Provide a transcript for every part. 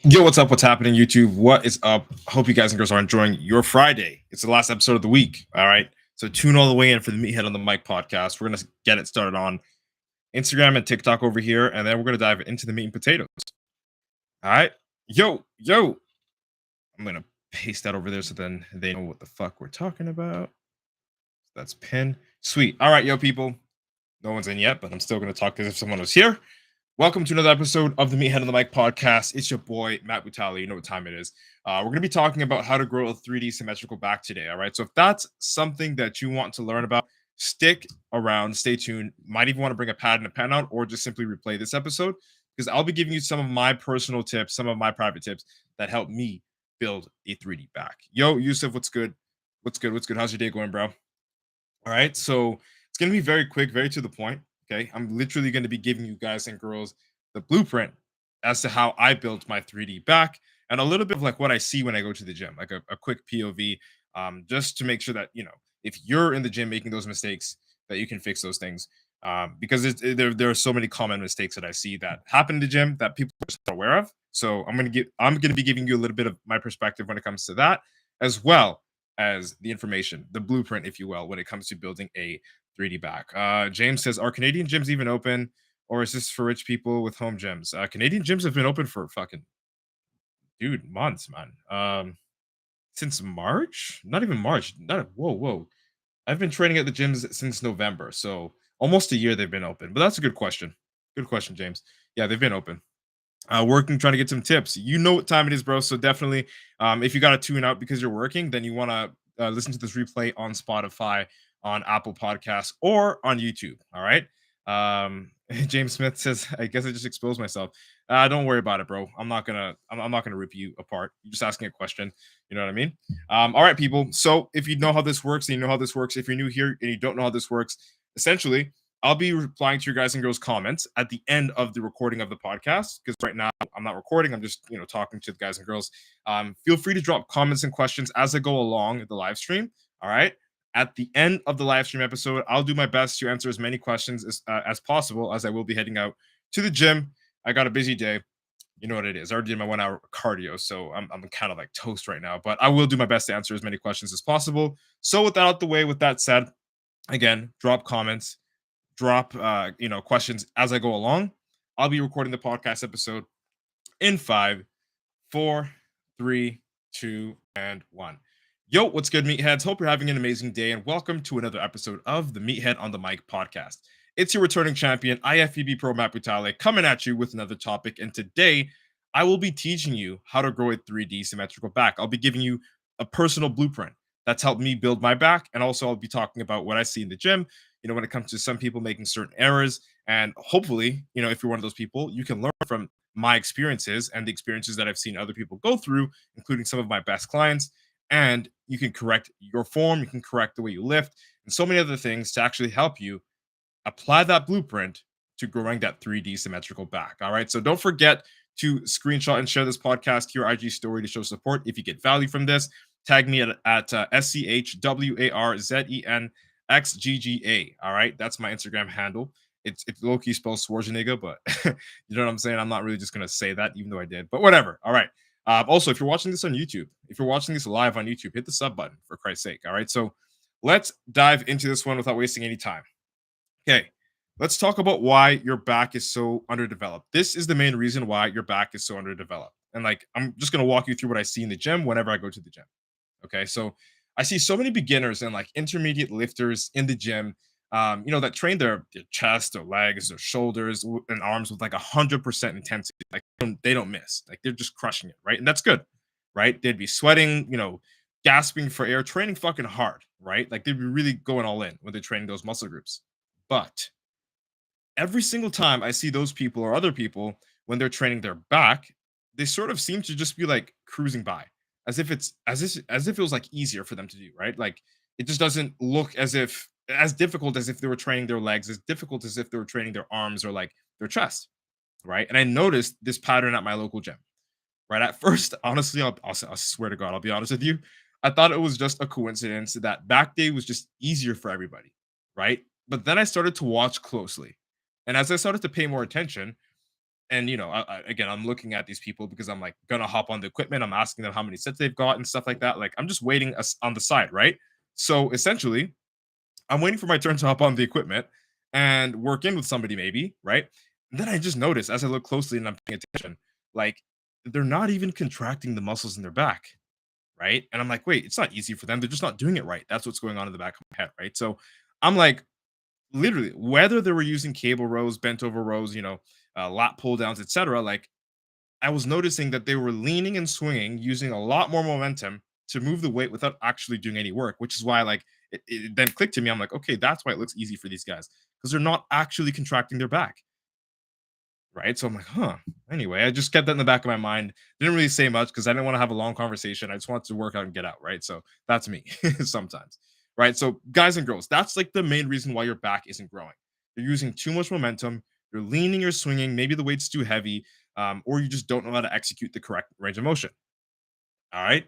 Yo, what's up? What's happening, YouTube? What is up? Hope you guys and girls are enjoying your Friday. It's the last episode of the week. All right. So tune all the way in for the Meathead on the Mic podcast. We're going to get it started on Instagram and TikTok over here. And then we're going to dive into the meat and potatoes. All right. Yo. I'm going to paste that over there so then they know what the fuck we're talking about. That's pin. Sweet. All right, yo, people. No one's in yet, but I'm still going to talk as if someone was here. Welcome to another episode of the Meathead on the Mic podcast. It's your boy, Matt Butali. You know what time it is. We're going to be talking about how to grow a 3D symmetrical back today. All right. So if that's something that you want to learn about, stick around, stay tuned. Might even want to bring a pad and a pen out or just simply replay this episode because I'll be giving you some of my personal tips, some of my private tips that help me build a 3D back. Yo, Yusuf, what's good? What's good? How's your day going, bro? All right. So it's going to be very quick, very to the point. Okay. I'm literally going to be giving you guys and girls the blueprint as to how I built my 3D back and a little bit of like what I see when I go to the gym, like a quick POV, just to make sure that, if you're in the gym making those mistakes, that you can fix those things. Because there are so many common mistakes that I see that happen in the gym that people are just not aware of. So I'm gonna be giving you a little bit of my perspective when it comes to that, as well as the information, the blueprint, if you will, when it comes to building a 3D back. James says, are Canadian gyms even open, or is this for rich people with home gyms? Canadian gyms have been open for fucking months, man. Since March, not even March. Not whoa. I've been training at the gyms since November, so almost a year they've been open. But that's a good question. Good question, James. Yeah, they've been open. Working, trying to get some tips. You know what time it is, bro. So definitely, if you got to tune out because you're working, then you want to listen to this replay on Spotify, on Apple Podcasts, or on YouTube. All right. James Smith says, "I guess I just exposed myself." Don't worry about it, bro. I'm not gonna rip you apart. You're just asking a question. You know what I mean? All right, people. So if you know how this works, and you know how this works, if you're new here and you don't know how this works, essentially, I'll be replying to your guys and girls comments at the end of the recording of the podcast because right now I'm not recording. I'm just talking to the guys and girls. Feel free to drop comments and questions as I go along the live stream. All right. At the end of the live stream episode, I'll do my best to answer as many questions as possible as I will be heading out to the gym. I got a busy day. You know what it is. I already did my 1 hour cardio, so I'm kind of like toast right now. But I will do my best to answer as many questions as possible. So with that out the way, with that said, again, drop comments, drop questions as I go along. I'll be recording the podcast episode in 5, 4, 3, 2, and 1. Yo, what's good, meatheads? Hope you're having an amazing day, and welcome to another episode of the Meathead on the Mic podcast. It's your returning champion, IFBB PRO Matt Butale, coming at you with another topic. And today, I will be teaching you how to grow a 3D symmetrical back. I'll be giving you a personal blueprint that's helped me build my back, and also I'll be talking about what I see in the gym. When it comes to some people making certain errors, and hopefully, if you're one of those people, you can learn from my experiences and the experiences that I've seen other people go through, including some of my best clients. And you can correct your form, you can correct the way you lift, and so many other things to actually help you apply that blueprint to growing that 3D symmetrical back. All right. So don't forget to screenshot and share this podcast to your IG story to show support. If you get value from this, tag me at SCHWARZENXGGA. All right. That's my Instagram handle. It's low key spelled Schwarzenegger, but you know what I'm saying? I'm not really just going to say that, even though I did, but whatever. All right. Also, if you're watching this on YouTube, if you're watching this live on YouTube, hit the sub button for Christ's sake. All right. So let's dive into this one without wasting any time. Okay, let's talk about why your back is so underdeveloped. This is the main reason why your back is so underdeveloped. And I'm just going to walk you through what I see in the gym whenever I go to the gym. Okay, so I see so many beginners and like intermediate lifters in the gym, that train their chest, their legs, their shoulders, and arms with like 100% intensity. Like they don't miss. Like they're just crushing it, right? And that's good, right? They'd be sweating, gasping for air, training fucking hard, right? Like they'd be really going all in when they're training those muscle groups. But every single time I see those people or other people when they're training their back, they sort of seem to just be like cruising by, as if it was like easier for them to do, right? Like it just doesn't look as difficult as if they were training their legs, as difficult as if they were training their arms or like their chest, right? And I noticed this pattern at my local gym. Right at first, honestly, I'll swear to God, I'll be honest with you. I thought it was just a coincidence that back day was just easier for everybody, right? But then I started to watch closely. And as I started to pay more attention, And again, I'm looking at these people because I'm like gonna hop on the equipment. I'm asking them how many sets they've got and stuff like that. Like I'm just waiting on the side, right? So essentially, I'm waiting for my turn to hop on the equipment and work in with somebody, maybe, right? And then I just notice as I look closely and I'm paying attention, like they're not even contracting the muscles in their back, right? And I'm like, wait, it's not easy for them. They're just not doing it right. That's what's going on in the back of my head, right? So I'm like, literally, whether they were using cable rows, bent over rows, lat pull downs, etc. Like I was noticing that they were leaning and swinging, using a lot more momentum to move the weight without actually doing any work, which is why like it then clicked to me. I'm like, okay, that's why it looks easy for these guys because they're not actually contracting their back, right? So I'm like, huh. Anyway, I just kept that in the back of my mind. Didn't really say much because I didn't want to have a long conversation. I just wanted to work out and get out, right? So that's me sometimes, right? So guys and girls, that's like the main reason why your back isn't growing. You're using too much momentum. You're leaning, you're swinging. Maybe the weight's too heavy, or you just don't know how to execute the correct range of motion. All right.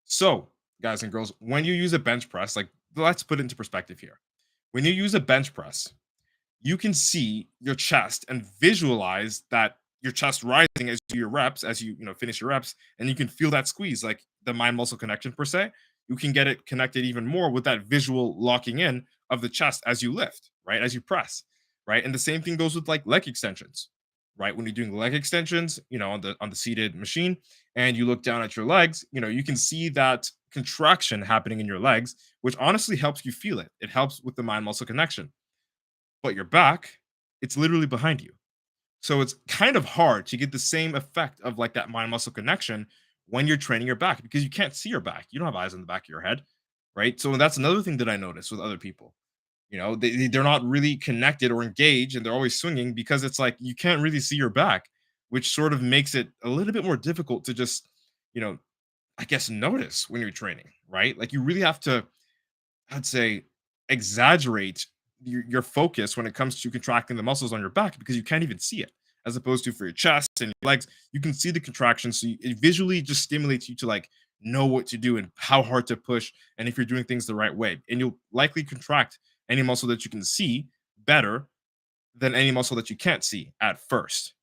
So, guys and girls, when you use a bench press, like let's put it into perspective here. When you use a bench press, you can see your chest and visualize that your chest rising as you do your reps, as you finish your reps, and you can feel that squeeze, like the mind muscle connection per se. You can get it connected even more with that visual locking in of the chest as you lift, right? As you press, right? And the same thing goes with like leg extensions, right? When you're doing leg extensions, on the seated machine, and you look down at your legs, you can see that contraction happening in your legs, which honestly helps you feel it. It helps with the mind muscle connection, but your back, it's literally behind you. So it's kind of hard to get the same effect of like that mind muscle connection when you're training your back because you can't see your back. You don't have eyes on the back of your head, right? So that's another thing that I noticed with other people. They're not really connected or engaged and they're always swinging because it's like you can't really see your back, which sort of makes it a little bit more difficult to just, you know, I guess notice when you're training, right? Like you really have to, I'd say, exaggerate your focus when it comes to contracting the muscles on your back because you can't even see it. As opposed to for your chest and your legs, you can see the contraction. So it visually just stimulates you to like know what to do and how hard to push and if you're doing things the right way. And you'll likely contract any muscle that you can see better than any muscle that you can't see at first,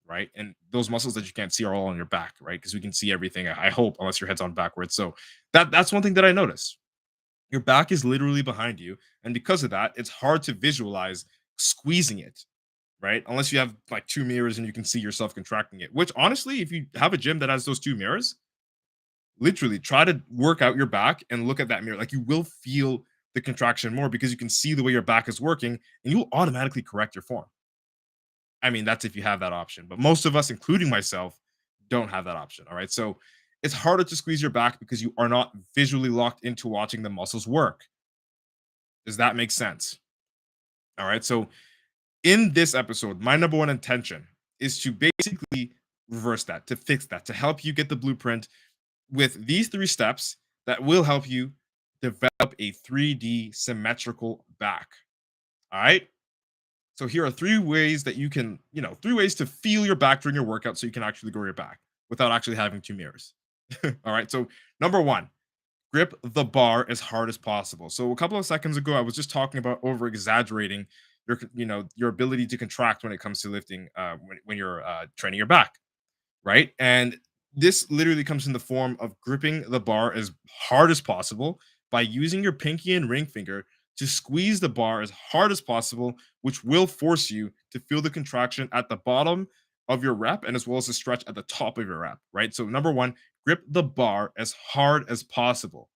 right? And those muscles that you can't see are all on your back, right? Because we can see everything. I hope, unless your head's on backwards. So that's one thing that I noticed. Your back is literally behind you, and because of that, it's hard to visualize squeezing it, right? Unless you have like two mirrors and you can see yourself contracting it. Which honestly, if you have a gym that has those two mirrors, literally try to work out your back and look at that mirror. Like you will feel the contraction more because you can see the way your back is working, and you'll automatically correct your form. I mean, that's if you have that option. But most of us, including myself, don't have that option. All right. So it's harder to squeeze your back because you are not visually locked into watching the muscles work. Does that make sense? All right. So in this episode, my number one intention is to basically reverse that, to fix that, to help you get the blueprint with these three steps that will help you develop a 3D symmetrical back. All right. So here are three ways that you can, three ways to feel your back during your workout so you can actually grow your back without actually having two mirrors. All right. So number one, grip the bar as hard as possible. So a couple of seconds ago, I was just talking about over exaggerating your ability to contract when it comes to lifting when you're training your back, right? And this literally comes in the form of gripping the bar as hard as possible by using your pinky and ring finger to squeeze the bar as hard as possible, which will force you to feel the contraction at the bottom of your rep and as well as the stretch at the top of your rep, right? So, number one, grip the bar as hard as possible.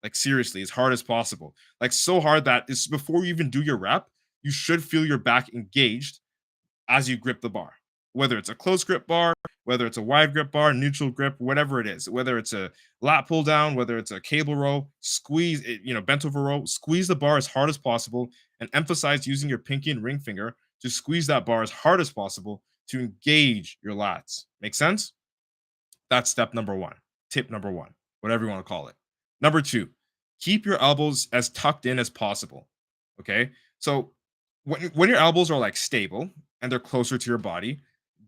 Like, seriously, as hard as possible. Like, so hard that it's before you even do your rep, you should feel your back engaged as you grip the bar, whether it's a close grip bar, whether it's a wide grip bar, neutral grip, whatever it is, whether it's a lat pull down, whether it's a cable row, squeeze it, bent over row, squeeze the bar as hard as possible and emphasize using your pinky and ring finger to squeeze that bar as hard as possible to engage your lats. Make sense? That's step number one, tip number one, whatever you want to call it. Number two, keep your elbows as tucked in as possible. Okay. So when your elbows are like stable and they're closer to your body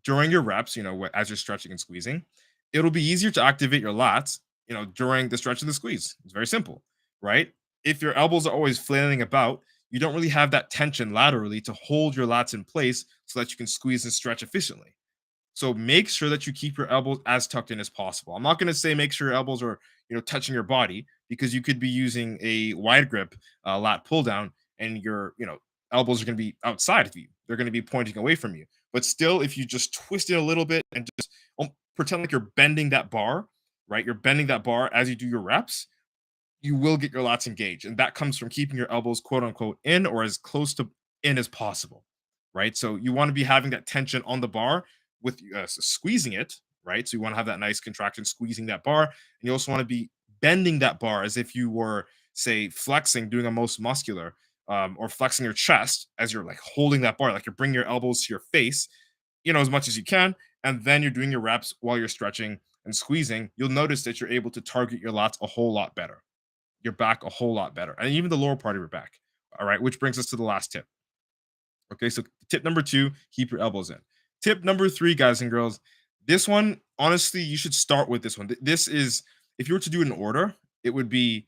during your reps, as you're stretching and squeezing, it'll be easier to activate your lats, during the stretch and the squeeze. It's very simple, right? If your elbows are always flailing about, you don't really have that tension laterally to hold your lats in place so that you can squeeze and stretch efficiently. So make sure that you keep your elbows as tucked in as possible. I'm not going to say make sure your elbows are, touching your body, because you could be using a wide grip lat pull down, and your, elbows are going to be outside of you. They're going to be pointing away from you. But still, if you just twist it a little bit and just pretend like you're bending that bar, right? You're bending that bar as you do your reps, you will get your lats engaged. And that comes from keeping your elbows, quote unquote, in, or as close to in as possible, right? So you want to be having that tension on the bar with squeezing it, right? So you want to have that nice contraction, squeezing that bar. And you also want to be bending that bar as if you were, say, flexing, doing a most muscular, or flexing your chest as you're like holding that bar, like you're bringing your elbows to your face, as much as you can. And then you're doing your reps while you're stretching and squeezing. You'll notice that you're able to target your lats a whole lot better, your back a whole lot better, and even the lower part of your back. All right, which brings us to the last tip. Okay, so tip number 2, keep your elbows in. Tip number 3, guys and girls, this one, honestly, you should start with this one. This is, if you were to do it in order, it would be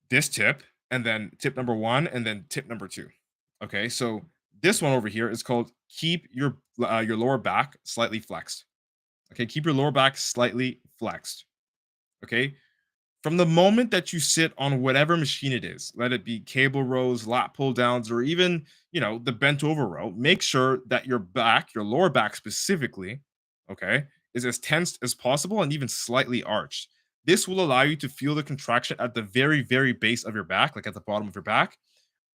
this tip, and then tip number 1, and then tip number 2. Okay, so this one over here is called keep your lower back slightly flexed. Okay, keep your lower back slightly flexed. Okay, from the moment that you sit on whatever machine it is, let it be cable rows, lat pull downs, or even, the bent over row, make sure that your back, your lower back specifically, okay, is as tensed as possible and even slightly arched. This will allow you to feel the contraction at the very, very base of your back, like at the bottom of your back,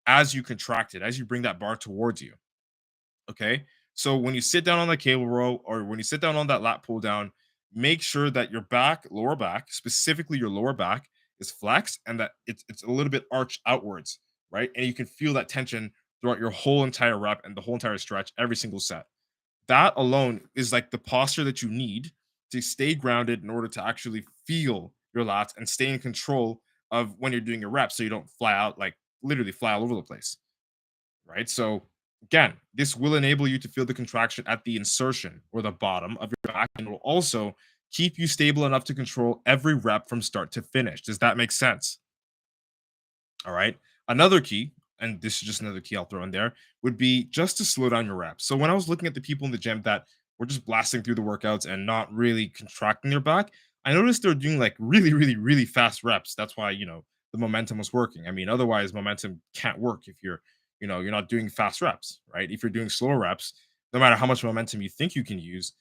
as you contract it, as you bring that bar towards you. Okay. So when you sit down on the cable row, or when you sit down on that lat pull down, make sure that your back, lower back, specifically your lower back, is flexed, and that it's a little bit arched outwards, right? And you can feel that tension throughout your whole entire rep and the whole entire stretch, every single set. That alone is like the posture that you need to stay grounded in order to actually feel your lats and stay in control of when you're doing your reps, so you don't fly out, like literally fly all over the place, right? So again, this will enable you to feel the contraction at the insertion or the bottom of your back, and will also keep you stable enough to control every rep from start to finish. Does that make sense? All right. Another key, and this is just another key I'll throw in there, would be just to slow down your reps. So when I was looking at the people in the gym that were just blasting through the workouts and not really contracting their back, I noticed they're doing like really, really, really fast reps. That's why, the momentum was working. I mean, otherwise momentum can't work if you're not doing fast reps, right? If you're doing slower reps, no matter how much momentum you think you can use,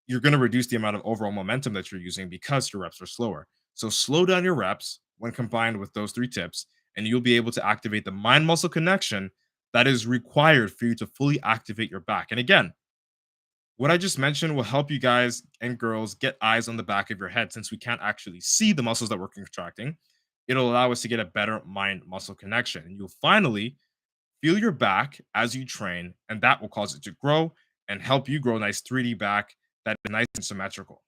you're going to reduce the amount of overall momentum that you're using because your reps are slower. So slow down your reps when combined with those 3 tips, and you'll be able to activate the mind muscle connection that is required for you to fully activate your back. And again, what I just mentioned will help you guys and girls get eyes on the back of your head, since we can't actually see the muscles that we're contracting. It'll allow us to get a better mind muscle connection. And you'll finally feel your back as you train, and that will cause it to grow and help you grow a nice 3D back that is nice and symmetrical.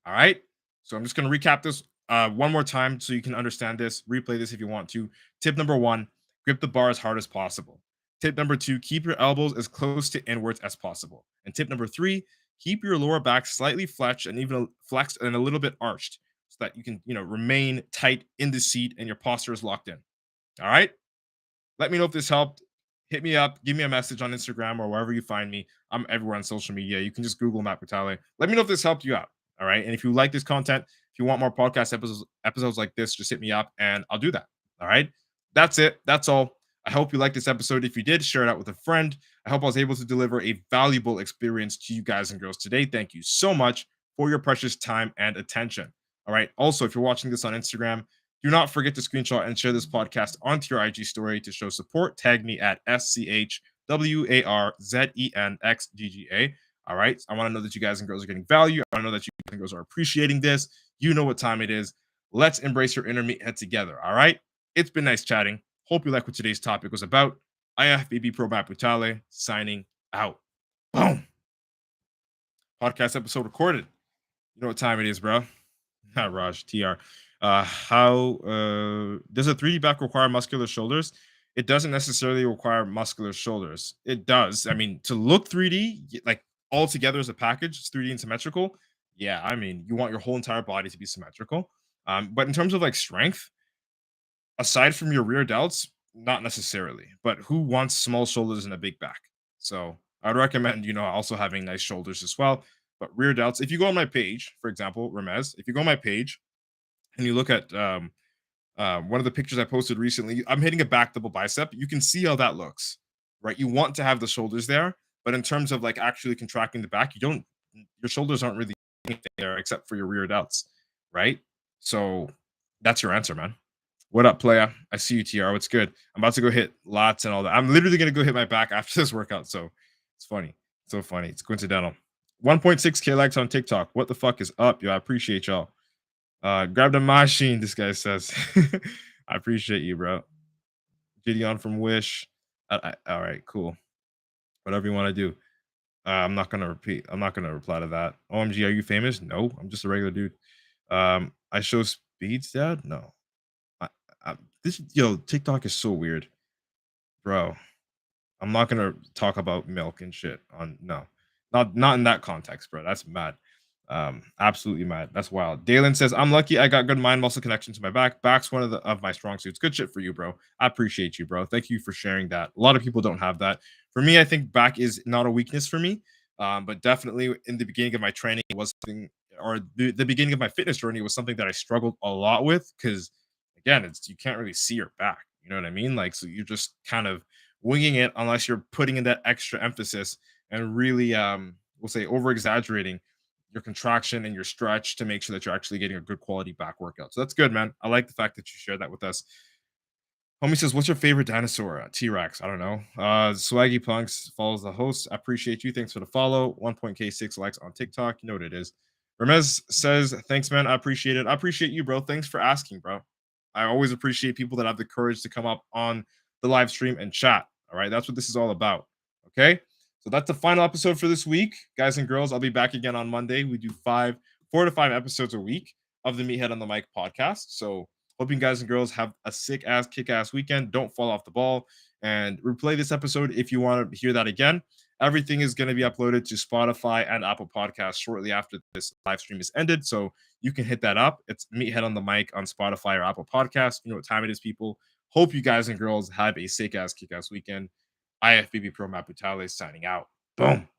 All right. So I'm just going to recap this one more time so you can understand this. Replay this if you want to. Tip number 1, grip the bar as hard as possible. Tip number 2, keep your elbows as close to inwards as possible. And tip number 3, keep your lower back slightly flexed and even flexed and a little bit arched, so that you can, remain tight in the seat and your posture is locked in. All right. Let me know if this helped. Hit me up, give me a message on Instagram or wherever you find me. I'm everywhere on social media. You can just Google Matt Vitale. Let me know if this helped you out. All right. And if you like this content, if you want more podcast episodes like this, just hit me up and I'll do that. All right. That's it. That's all. I hope you liked this episode. If you did, share it out with a friend. I hope I was able to deliver a valuable experience to you guys and girls today. Thank you so much for your precious time and attention. All right. Also, if you're watching this on Instagram, do not forget to screenshot and share this podcast onto your IG story to show support. Tag me at SCHWARZENXGGA. All right. I want to know that you guys and girls are getting value. I want to know that you guys and girls are appreciating this. You know what time it is. Let's embrace your inner meathead together. All right. It's been nice chatting. Hope you like what today's topic was about. IFBB PRO Matt Vitale signing out. Boom. Podcast episode recorded. You know what time it is, bro. Not Raj, TR. How does a 3D back require muscular shoulders? It doesn't necessarily require muscular shoulders. It does. I mean, to look 3D, like all together as a package, it's 3D and symmetrical. Yeah, I mean, you want your whole entire body to be symmetrical. But in terms of like strength, aside from your rear delts, not necessarily. But who wants small shoulders and a big back? So I'd recommend, also having nice shoulders as well. But rear delts, if you go on my page, for example, Ramez, if you go on my page and you look at one of the pictures I posted recently, I'm hitting a back double bicep. You can see how that looks, right? You want to have the shoulders there, but in terms of like actually contracting the back, you don't. Your shoulders aren't really there except for your rear delts, right? So that's your answer, man. What up, playa? I see you, TR. What's good? I'm about to go hit lots and all that. I'm literally gonna go hit my back after this workout. So it's funny. So funny. It's coincidental. 1.6K likes on TikTok. What the fuck is up? Yo, I appreciate y'all. Grab the machine, this guy says. I appreciate you, bro. Gideon from Wish. All right, cool. Whatever you want to do. I'm not gonna repeat. I'm not gonna reply to that. OMG, are you famous? No, I'm just a regular dude. I show speeds, Dad. No, I, TikTok is so weird, bro. I'm not gonna talk about milk and shit on no, not in that context, bro. That's mad. Absolutely mad. That's wild. Dalen says, I'm lucky I got good mind muscle connection to my back. Back's one of my strong suits. Good shit for you, bro. I appreciate you, bro. Thank you for sharing that. A lot of people don't have that. For me, I think back is not a weakness for me. But definitely in the beginning of my training, it was something, or the beginning of my fitness journey was something that I struggled a lot with because again, it's you can't really see your back. You know what I mean? Like, so you're just kind of winging it unless you're putting in that extra emphasis and really we'll say over exaggerating your contraction and your stretch to make sure that you're actually getting a good quality back workout. So that's good, man. I like the fact that you shared that with us. Homie says, what's your favorite dinosaur? T-Rex. I don't know. Swaggy Punks follows the host. I appreciate you. Thanks for the follow. 1.K6 likes on TikTok. You know what it is. Ramez says, thanks, man. I appreciate it. I appreciate you, bro. Thanks for asking, bro. I always appreciate people that have the courage to come up on the live stream and chat. All right. That's what this is all about. Okay. So that's the final episode for this week. Guys and girls, I'll be back again on Monday. We do 4 to 5 episodes a week of the Meathead on the Mic podcast. So hope you guys and girls have a sick ass, kick ass weekend. Don't fall off the ball and replay this episode if you want to hear that again. Everything is going to be uploaded to Spotify and Apple Podcasts shortly after this live stream is ended. So you can hit that up. It's Meathead on the Mic on Spotify or Apple Podcasts. You know what time it is, people. Hope you guys and girls have a sick ass, kick ass weekend. IFBB Pro Matt Butale signing out. Boom.